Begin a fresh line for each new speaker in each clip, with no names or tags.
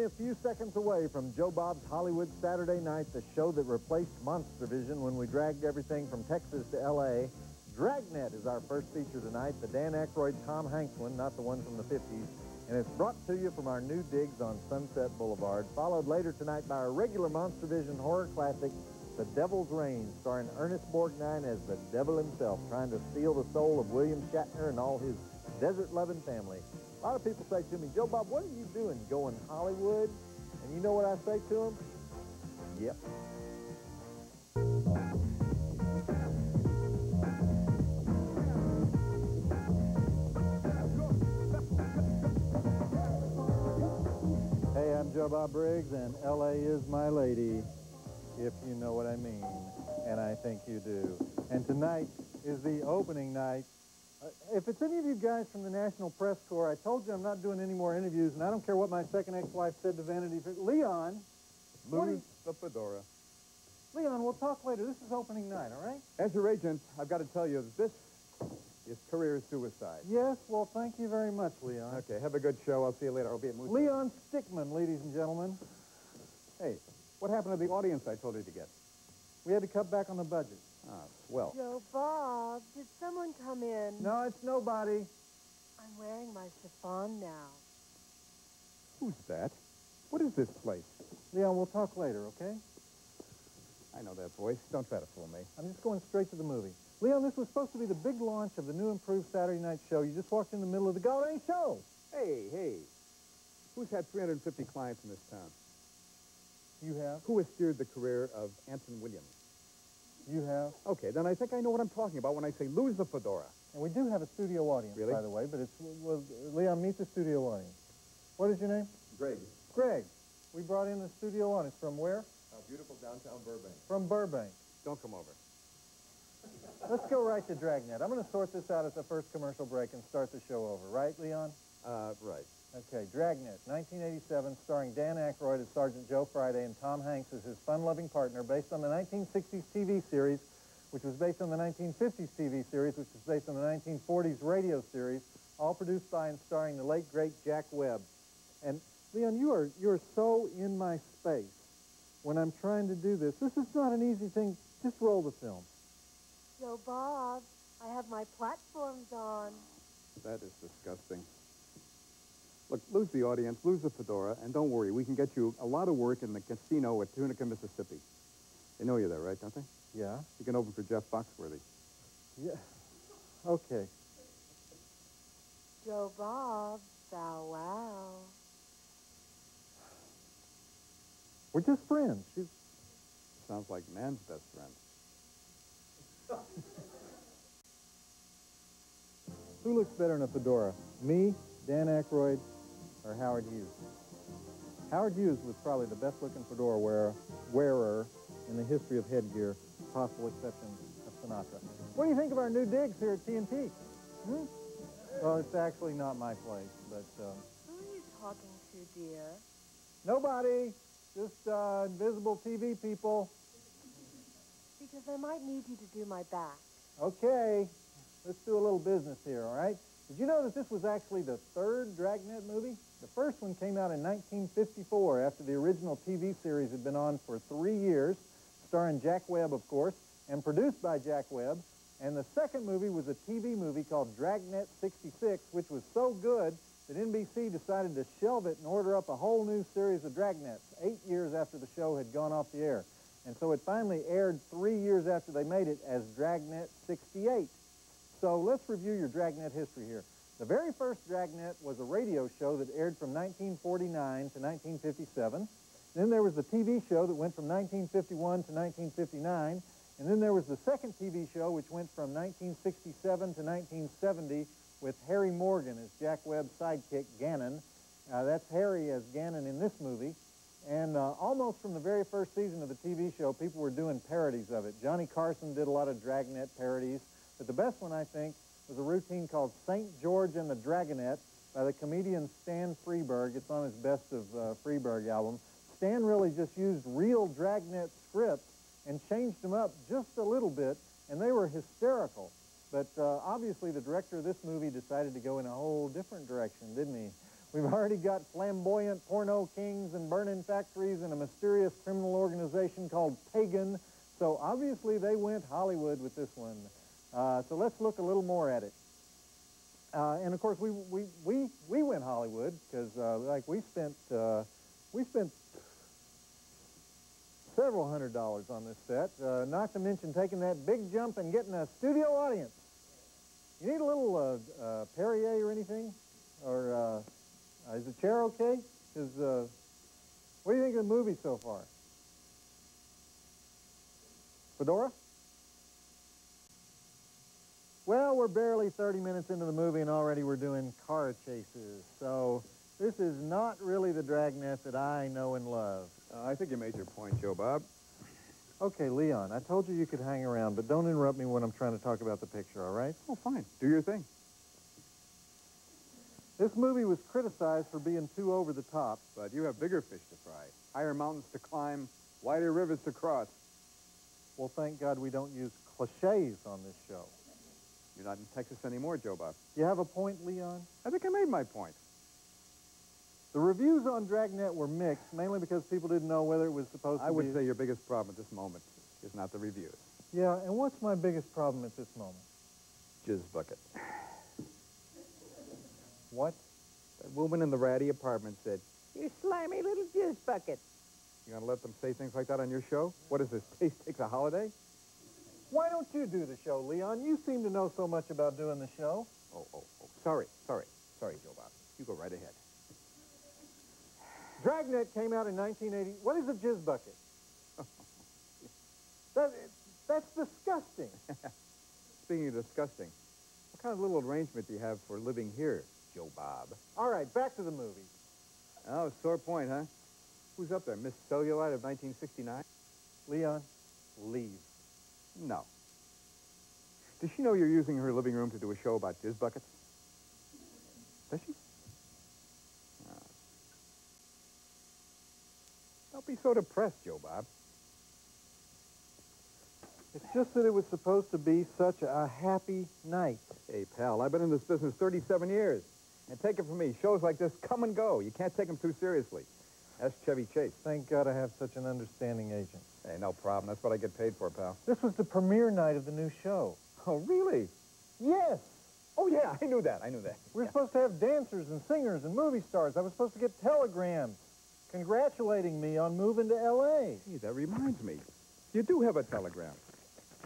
only a few seconds away from Joe Bob's Hollywood Saturday Night, the show that replaced Monstervision when we dragged everything from Texas to L.A. Dragnet is our first feature tonight, the Dan Aykroyd, Tom Hanks one, not the one from the 50s. And it's brought to you from our new digs on Sunset Boulevard, followed later tonight by our regular Monstervision horror classic, The Devil's Reign, starring Ernest Borgnine as the devil himself, trying to steal the soul of William Shatner and all his desert-loving family. A lot of people say to me, Joe Bob, what are you doing going Hollywood? And you know what I say to them? Yep. Hey, I'm Joe Bob Briggs, and L.A. is my lady, if you know what I mean, and I think you do. And tonight is the opening night. If it's any of you guys from the National Press Corps, I told you I'm not doing any more interviews, and I don't care what my second ex-wife said to Vanity Fair. Leon!
Lose the fedora.
Leon, we'll talk later. This is opening night, all right?
As your agent, I've got to tell you, this is career suicide.
Yes, well, thank you very much, Leon.
Okay, have a good show. I'll see you later. I'll be at Moose.
Leon Stickman, ladies and gentlemen.
Hey, what happened to the audience I told you to get?
We had to cut back on the budget.
Ah, well.
Joe Bob, did someone come in?
No, it's nobody.
I'm wearing my chiffon now.
Who's that? What is this place?
Leon, we'll talk later, okay?
I know that voice. Don't try to fool me.
I'm just going straight to the movie. Leon, this was supposed to be the big launch of the new improved Saturday night show. You just walked in the middle of the Gallery show.
Hey. Who's had 350 clients in this town?
You have.
Who has steered the career of Anson Williams?
You have.
Okay, then I think I know what I'm talking about when I say lose the fedora.
And we do have a studio audience,
really?
By the way, but it's... Well, Leon, meet the studio audience. What is your name?
Greg.
Greg. We brought in the studio audience. From where?
Beautiful downtown Burbank.
From Burbank.
Don't come over.
Let's go right to Dragnet. I'm going to sort this out at the first commercial break and start the show over. Right, Leon?
Right.
Okay, Dragnet, 1987, starring Dan Aykroyd as Sergeant Joe Friday and Tom Hanks as his fun-loving partner, based on the 1960s TV series, which was based on the 1950s TV series, which was based on the 1940s radio series, all produced by and starring the late, great Jack Webb. And, Leon, you're so in my space when I'm trying to do this. This is not an easy thing. Just roll the film.
Joe Bob, I have my platforms on.
That is disgusting. Look, lose the audience, lose the fedora, and don't worry. We can get you a lot of work in the casino at Tunica, Mississippi. They know you're there, right, don't they?
Yeah.
You can open for Jeff Foxworthy.
Yeah. Okay.
Joe Bob, bow wow.
We're just friends.
Sounds like man's best friend.
Who looks better in a fedora? Me, Dan Aykroyd, or Howard Hughes? Howard Hughes was probably the best-looking fedora wearer in the history of headgear, possible exception of Sinatra. What do you think of our new digs here at TNT? Well, it's actually not my place, but...
Who are you talking to, dear?
Nobody. Just invisible TV people.
Because I might need you to do my back.
Okay. Let's do a little business here, all right? Did you know that this was actually the third Dragnet movie? The first one came out in 1954 after the original TV series had been on for 3 years, starring Jack Webb, of course, and produced by Jack Webb. And the second movie was a TV movie called Dragnet 66, which was so good that NBC decided to shelve it and order up a whole new series of Dragnets 8 years after the show had gone off the air. And so it finally aired 3 years after they made it as Dragnet 68. So let's review your Dragnet history here. The very first Dragnet was a radio show that aired from 1949 to 1957. Then there was the TV show that went from 1951 to 1959. And then there was the second TV show, which went from 1967 to 1970 with Harry Morgan as Jack Webb's sidekick, Gannon. That's Harry as Gannon in this movie. And almost from the very first season of the TV show, people were doing parodies of it. Johnny Carson did a lot of Dragnet parodies. But the best one, I think, was a routine called St. George and the Dragnet by the comedian Stan Freberg. It's on his Best of Freberg album. Stan really just used real Dragnet scripts and changed them up just a little bit, and they were hysterical. But obviously the director of this movie decided to go in a whole different direction, didn't he? We've already got flamboyant porno kings and burning factories and a mysterious criminal organization called Pagan. So obviously they went Hollywood with this one. So let's look a little more at it. And of course we went Hollywood because like we spent several $100s on this set, not to mention taking that big jump and getting a studio audience. You need a little Perrier or anything? Or is the chair okay? What do you think of the movie so far? Fedora? Well, we're barely 30 minutes into the movie and already we're doing car chases. So this is not really the Dragnet that I know and love.
I think you made your point, Joe Bob.
Okay, Leon, I told you you could hang around, but don't interrupt me when I'm trying to talk about the picture, all right?
Oh, fine. Do your thing.
This movie was criticized for being too over the top.
But you have bigger fish to fry. Higher mountains to climb, wider rivers to cross.
Well, thank God we don't use cliches on this show.
You're not in Texas anymore, Joe Bob.
You have a point, Leon?
I think I made my point.
The reviews on Dragnet were mixed, mainly because people didn't know whether it was supposed to be...
I would say your biggest problem at this moment is not the reviews.
Yeah, and what's my biggest problem at this moment?
Jizz bucket.
What?
That woman in the ratty apartment said, "You slimy little jizz bucket." You gonna let them say things like that on your show? What is this, Taste Takes a Holiday?
Why don't you do the show, Leon? You seem to know so much about doing the show.
Oh. Sorry, Joe Bob. You go right ahead.
Dragnet came out in 1980. What is a jizz bucket? That's disgusting.
Speaking of disgusting, what kind of little arrangement do you have for living here, Joe Bob?
All right, back to the movie.
Oh, sore point, huh? Who's up there, Miss Cellulite of 1969?
Leon, leave.
No. Does she know you're using her living room to do a show about jizz buckets? Does she? No. Don't be so depressed, Joe Bob.
It's just that it was supposed to be such a happy night.
Hey, pal, I've been in this business 37 years. And take it from me, shows like this come and go. You can't take them too seriously. That's Chevy Chase.
Thank God I have such an understanding agent.
Hey, no problem. That's what I get paid for, pal.
This was the premiere night of the new show.
Oh, really?
Yes.
Oh, yeah, I knew that.
We were supposed to have dancers and singers and movie stars. I was supposed to get telegrams congratulating me on moving to L.A.
Hey, that reminds me. You do have a telegram.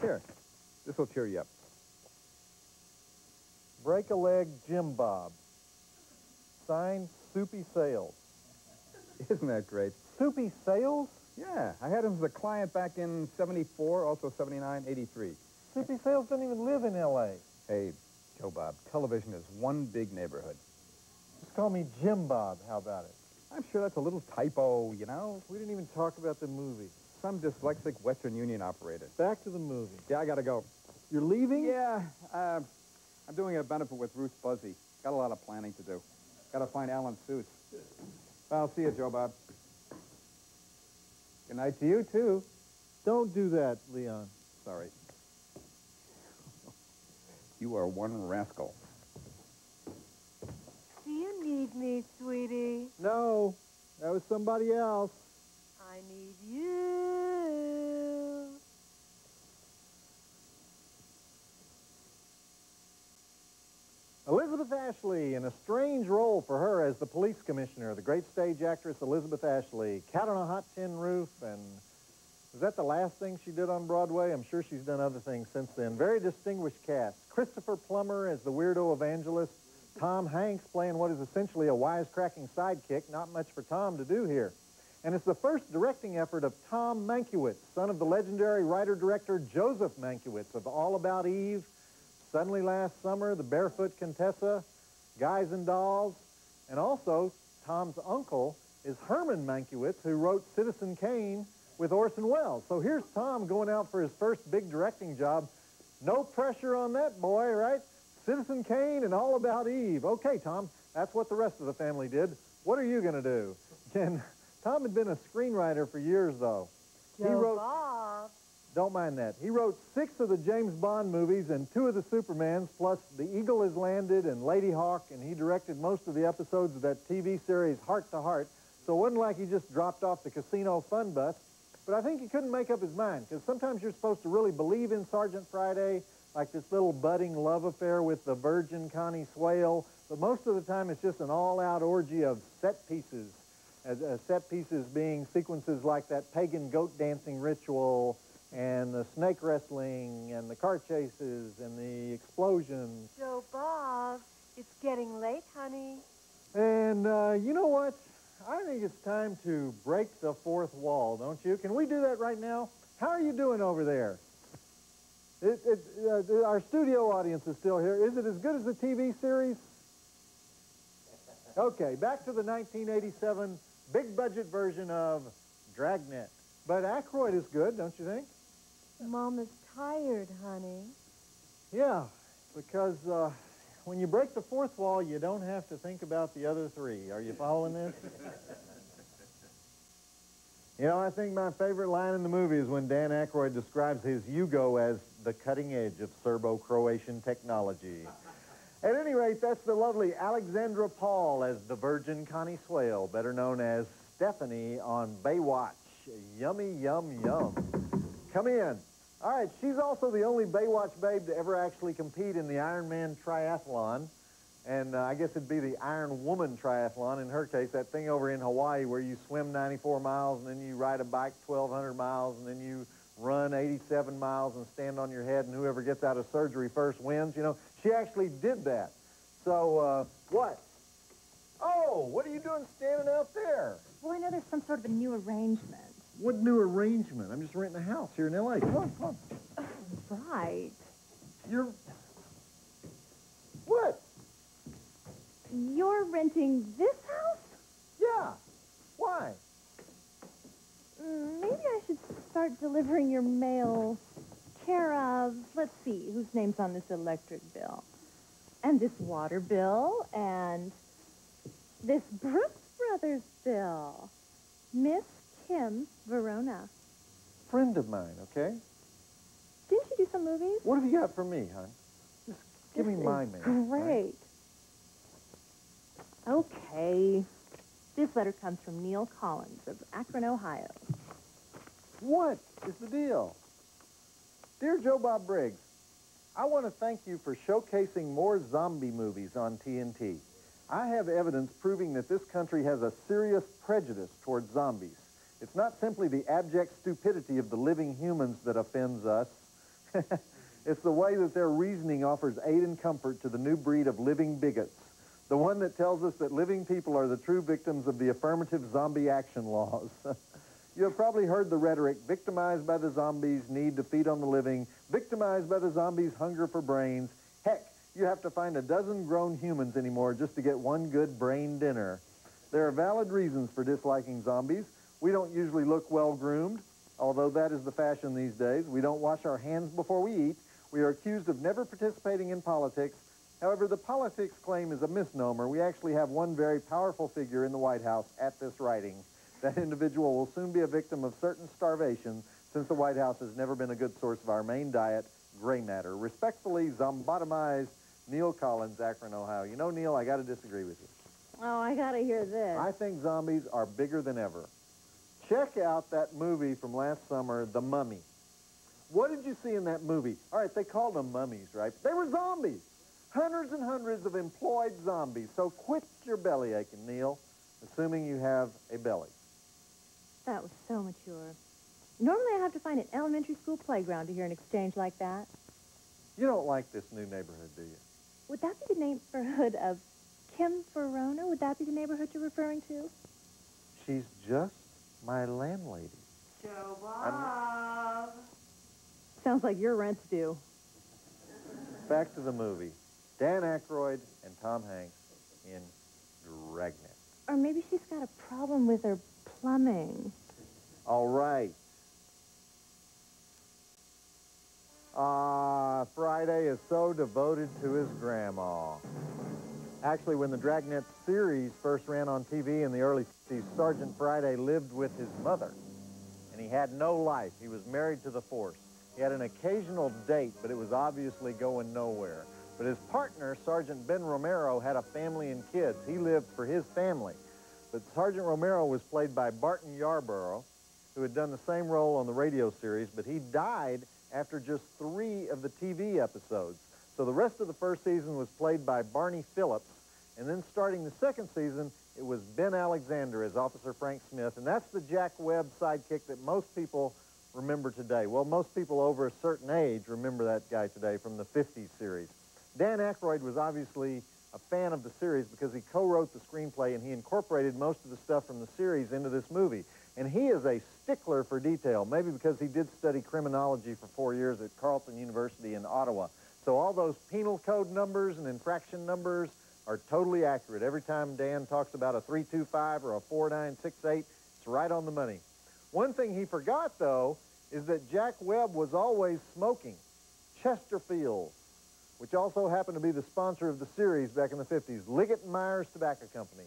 Here, this will cheer you up.
Break a leg, Jim Bob. Signed, Soupy Sales.
Isn't that great?
Soupy Sales?
Yeah, I had him as a client back in 74, also 79, 83.
Soupy Sales doesn't even live in L.A.
Hey, Joe Bob, television is one big neighborhood.
Just call me Jim Bob. How about it?
I'm sure that's a little typo, you know?
We didn't even talk about the movie.
Some dyslexic Western Union operator.
Back to the movie.
Yeah, I gotta go.
You're leaving?
Yeah, I'm doing a benefit with Ruth Buzzy. Got a lot of planning to do. Gotta find Alan Seuss. I'll see you, Joe Bob. Good night to you, too.
Don't do that, Leon.
Sorry. You are one rascal.
Do you need me, sweetie?
No, that was somebody else.
I need you.
Elizabeth Ashley, in a strange role for her as the police commissioner, the great stage actress Elizabeth Ashley. Cat on a Hot Tin Roof, and was that the last thing she did on Broadway? I'm sure she's done other things since then. Very distinguished cast. Christopher Plummer as the weirdo evangelist. Tom Hanks playing what is essentially a wisecracking sidekick. Not much for Tom to do here. And it's the first directing effort of Tom Mankiewicz, son of the legendary writer-director Joseph Mankiewicz of All About Eve, Suddenly Last Summer, The Barefoot Contessa, Guys and Dolls, and also Tom's uncle is Herman Mankiewicz, who wrote Citizen Kane with Orson Welles. So here's Tom going out for his first big directing job. No pressure on that boy, right? Citizen Kane and All About Eve. Okay, Tom, that's what the rest of the family did. What are you going to do? And Tom had been a screenwriter for years, though.
Joe Bob.
Don't mind that. He wrote 6 of the James Bond movies and 2 of the Supermans, plus The Eagle Has Landed and Lady Hawk, and he directed most of the episodes of that TV series Heart to Heart. So it wasn't like he just dropped off the casino fun bus. But I think he couldn't make up his mind, because sometimes you're supposed to really believe in Sergeant Friday, like this little budding love affair with the virgin Connie Swale, but most of the time it's just an all-out orgy of set pieces, set pieces being sequences like that pagan goat dancing ritual, and the snake wrestling, and the car chases, and the explosions.
Joe Bob, it's getting late, honey.
And you know what? I think it's time to break the fourth wall, don't you? Can we do that right now? How are you doing over there? Our studio audience is still here. Is it as good as the TV series? Okay, back to the 1987 big-budget version of Dragnet. But Aykroyd is good, don't you think?
Mama's tired, honey.
Yeah, because when you break the fourth wall, you don't have to think about the other 3. Are you following this? You know, I think my favorite line in the movie is when Dan Aykroyd describes his Yugo as the cutting edge of Serbo-Croatian technology. At any rate, that's the lovely Alexandra Paul as the Virgin Connie Swale, better known as Stephanie on Baywatch. Yummy, yum, yum. Come in. All right, she's also the only Baywatch babe to ever actually compete in the Ironman triathlon. And I guess it'd be the Iron Woman triathlon in her case, that thing over in Hawaii where you swim 94 miles and then you ride a bike 1,200 miles and then you run 87 miles and stand on your head and whoever gets out of surgery first wins. You know, she actually did that. So, what? Oh, what are you doing standing out there?
Well, I know there's some sort of a new arrangement.
What new arrangement? I'm just renting a house here in L.A. Come on, come on.
Right.
You're... What?
You're renting this house?
Yeah. Why?
Maybe I should start delivering your mail care of, let's see, whose name's on this electric bill? And this water bill, and this Brooks Brothers bill. Miss Kim Verona.
Friend of mine, okay?
Didn't you do some movies?
What have you got for me, hon? Just give me my mail.
Great.
Right?
Okay. This letter comes from Neil Collins of Akron, Ohio.
What is the deal? Dear Joe Bob Briggs, I want to thank you for showcasing more zombie movies on TNT. I have evidence proving that this country has a serious prejudice towards zombies. It's not simply the abject stupidity of the living humans that offends us. It's the way that their reasoning offers aid and comfort to the new breed of living bigots. The one that tells us that living people are the true victims of the affirmative zombie action laws. You have probably heard the rhetoric, victimized by the zombies' need to feed on the living, victimized by the zombies' hunger for brains. Heck, you have to find a dozen grown humans anymore just to get one good brain dinner. There are valid reasons for disliking zombies. We don't usually look well-groomed, although that is the fashion these days. We don't wash our hands before we eat. We are accused of never participating in politics. However, the politics claim is a misnomer. We actually have one very powerful figure in the White House at this writing. That individual will soon be a victim of certain starvation, since the White House has never been a good source of our main diet, gray matter. Respectfully, zombotomized Neil Collins, Akron, Ohio. You know, Neil, I got to disagree with you.
Oh, I gotta hear this.
I think zombies are bigger than ever. Check out that movie from last summer, The Mummy. What did you see in that movie? All right, they called them mummies, right? They were zombies. Hundreds and hundreds of employed zombies. So quit your belly aching, Neil, assuming you have a belly.
That was so mature. Normally I have to find an elementary school playground to hear an exchange like that.
You don't like this new neighborhood, do you?
Would that be the neighborhood of Kim Verona? Would that be the neighborhood you're referring to?
She's just my landlady.
Joe Bob.
Sounds like your rent's due.
Back to the movie. Dan Aykroyd and Tom Hanks in Dragnet.
Or maybe she's got a problem with her plumbing.
All right. Friday is so devoted to his grandma. Actually, when the Dragnet series first ran on TV in the early 60s, Sergeant Friday lived with his mother, and he had no life. He was married to the force. He had an occasional date, but it was obviously going nowhere. But his partner, Sergeant Ben Romero, had a family and kids. He lived for his family. But Sergeant Romero was played by Barton Yarborough, who had done the same role on the radio series, but he died after just 3 of the TV episodes. So the rest of the first season was played by Barney Phillips, and then starting the second season, it was Ben Alexander as Officer Frank Smith, and that's the Jack Webb sidekick that most people remember today. Well, most people over a certain age remember that guy today from the 50s series. Dan Aykroyd was obviously a fan of the series because he co-wrote the screenplay and he incorporated most of the stuff from the series into this movie. And he is a stickler for detail, maybe because he did study criminology for 4 years at Carleton University in Ottawa. So all those penal code numbers and infraction numbers are totally accurate. Every time Dan talks about a 325 or a 4968, it's right on the money. One thing he forgot, though, is that Jack Webb was always smoking. Chesterfield, which also happened to be the sponsor of the series back in the 50s, Liggett & Myers Tobacco Company.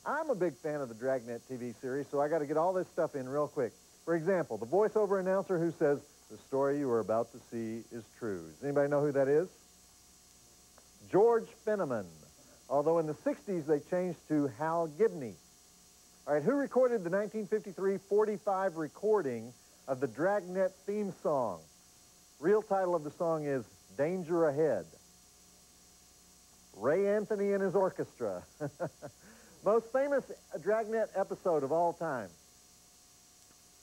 I'm a big fan of the Dragnet TV series, so I got to get all this stuff in real quick. For example, the voiceover announcer who says, "The story you are about to see is true." Does anybody know who that is? George Fenneman. Although in the 60s, they changed to Hal Gibney. All right, who recorded the 1953 45 recording of the Dragnet theme song? Real title of the song is Danger Ahead. Ray Anthony and his orchestra. Most famous Dragnet episode of all time.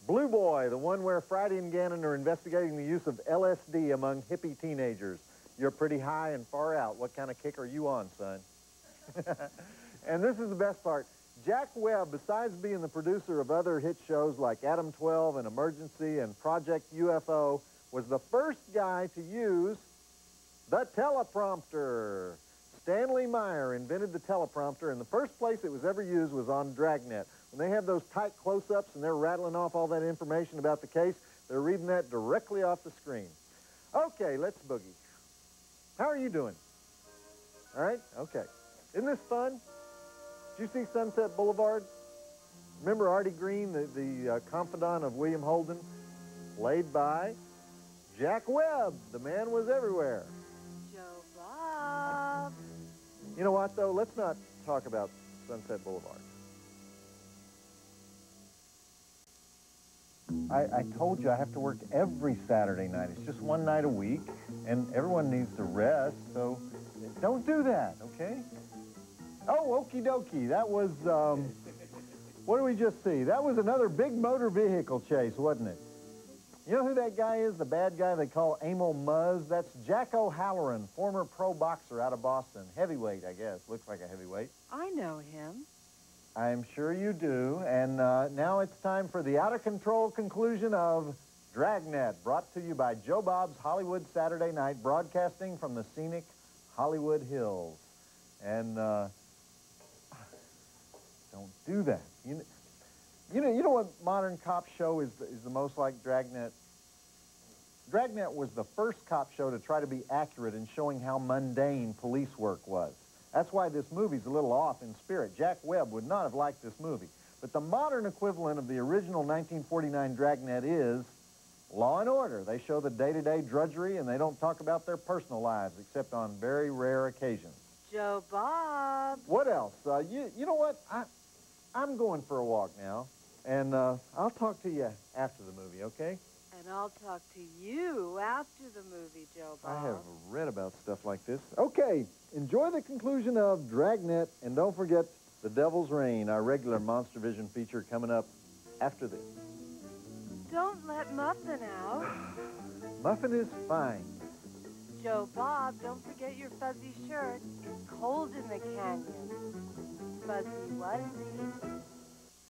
Blue Boy, the one where Friday and Gannon are investigating the use of LSD among hippie teenagers. You're pretty high and far out. What kind of kick are you on, son? And this is the best part. Jack Webb, besides being the producer of other hit shows like Adam 12 and Emergency and Project UFO, was the first guy to use the teleprompter. Stanley Meyer invented the teleprompter, and the first place it was ever used was on Dragnet. When they have those tight close-ups and they're rattling off all that information about the case, they're reading that directly off the screen. Okay, let's boogie. How are you doing? All right? Okay. Isn't this fun? Did you see Sunset Boulevard? Remember Artie Green, the confidant of William Holden? Played by Jack Webb. The man was everywhere.
Joe Bob.
You know what, though? Let's not talk about Sunset Boulevard. I told you I have to work every Saturday night. It's just one night a week, and everyone needs to rest, so don't do that, okay? Oh, okie dokie. That was, what did we just see? That was another big motor vehicle chase, wasn't it? You know who that guy is, the bad guy they call Emil Muzz? That's Jack O'Halloran, former pro boxer out of Boston. Heavyweight, I guess. Looks like a heavyweight.
I know him.
I'm sure you do. And now it's time for the out-of-control conclusion of Dragnet, brought to you by Joe Bob's Hollywood Saturday Night, broadcasting from the scenic Hollywood Hills. And don't do that. You know what modern cop show is the most like Dragnet? Dragnet was the first cop show to try to be accurate in showing how mundane police work was. That's why this movie's a little off in spirit. Jack Webb would not have liked this movie. But the modern equivalent of the original 1949 Dragnet is Law and Order. They show the day-to-day drudgery, and they don't talk about their personal lives, except on very rare occasions.
Joe Bob.
What else? You know what? I'm going for a walk now, and I'll talk to you after the movie, okay?
And I'll talk to you after the movie, Joe Bob.
I have read about stuff like this. Okay, enjoy the conclusion of Dragnet, and don't forget The Devil's Reign, our regular Monstervision feature coming up after this.
Don't let Muffin out.
Muffin is fine.
Joe Bob, don't forget your fuzzy shirt. It's cold in the canyon. Fuzzy wuzzy.